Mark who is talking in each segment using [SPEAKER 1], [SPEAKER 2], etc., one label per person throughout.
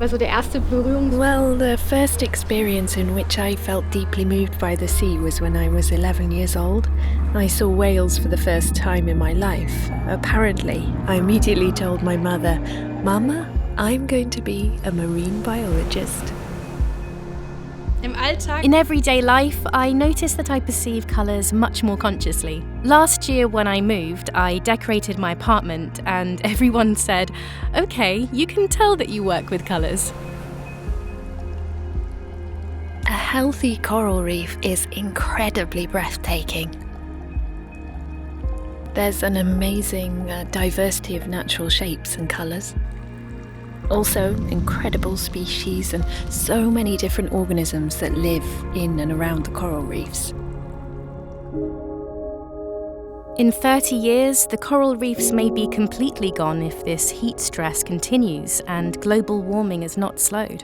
[SPEAKER 1] Also der erste Berührungs...
[SPEAKER 2] Well, the first experience in which I felt deeply moved by the sea was when I was 11 years old. I saw whales for the first time in my life. Apparently, I immediately told my mother, "Mama, I'm going to be a marine biologist."
[SPEAKER 3] In everyday life, I notice that I perceive colours much more consciously. Last year when I moved, I decorated my apartment and everyone said, "Okay, you can tell that you work with colours."
[SPEAKER 2] A healthy coral reef is incredibly breathtaking. There's an amazing diversity of natural shapes and colours. Also, incredible species and so many different organisms that live in and around the coral reefs.
[SPEAKER 3] In 30 years, the coral reefs may be completely gone if this heat stress continues and global warming is not slowed.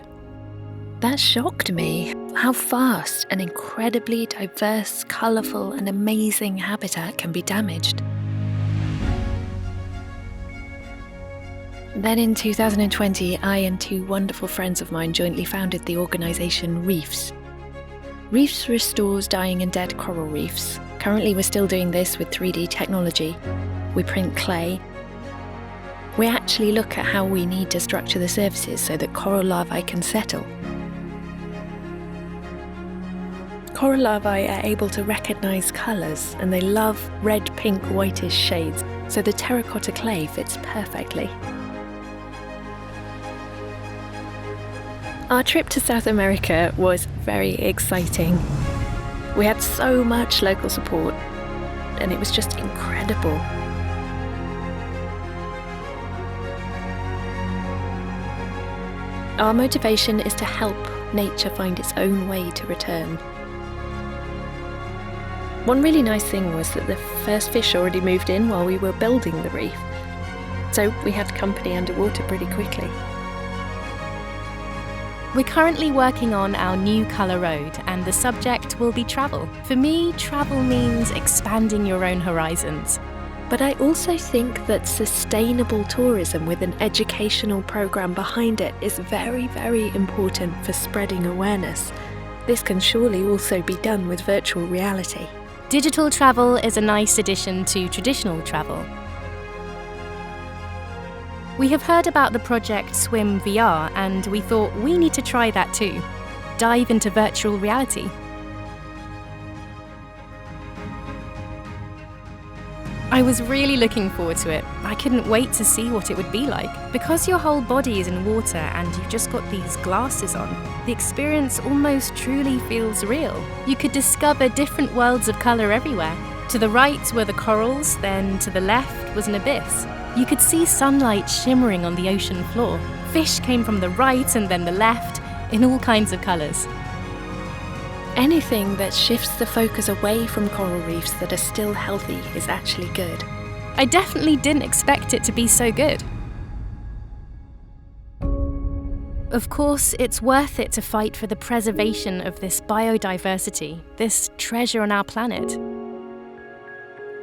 [SPEAKER 2] That shocked me, how fast an incredibly diverse, colourful and amazing habitat can be damaged. Then in 2020, I and two wonderful friends of mine jointly founded the organisation REefs. REefs restores dying and dead coral reefs. Currently we're still doing this with 3D technology. We print clay. We actually look at how we need to structure the surfaces so that coral larvae can settle. Coral larvae are able to recognise colours and they love red, pink, whitish shades, so the terracotta clay fits perfectly. Our trip to South America was very exciting. We had so much local support, and it was just incredible. Our motivation is to help nature find its own way to return. One really nice thing was that the first fish already moved in while we were building the reef, so we had company underwater pretty quickly.
[SPEAKER 3] We're currently working on our new Colour Road, and the subject will be travel. For me, travel means expanding your own horizons.
[SPEAKER 2] But I also think that sustainable tourism with an educational programme behind it is very, very important for spreading awareness. This can surely also be done with virtual reality.
[SPEAKER 3] Digital travel is a nice addition to traditional travel. We have heard about the project Swim VR, and we thought we need to try that too. Dive into virtual reality. I was really looking forward to it. I couldn't wait to see what it would be like. Because your whole body is in water and you've just got these glasses on, the experience almost truly feels real. You could discover different worlds of colour everywhere. To the right were the corals, then to the left was an abyss. You could see sunlight shimmering on the ocean floor. Fish came from the right and then the left, in all kinds of colours.
[SPEAKER 2] Anything that shifts the focus away from coral reefs that are still healthy is actually good.
[SPEAKER 3] I definitely didn't expect it to be so good. Of course, it's worth it to fight for the preservation of this biodiversity, this treasure on our planet.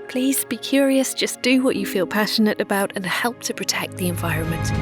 [SPEAKER 2] Please be curious, just do what you feel passionate about and help to protect the environment.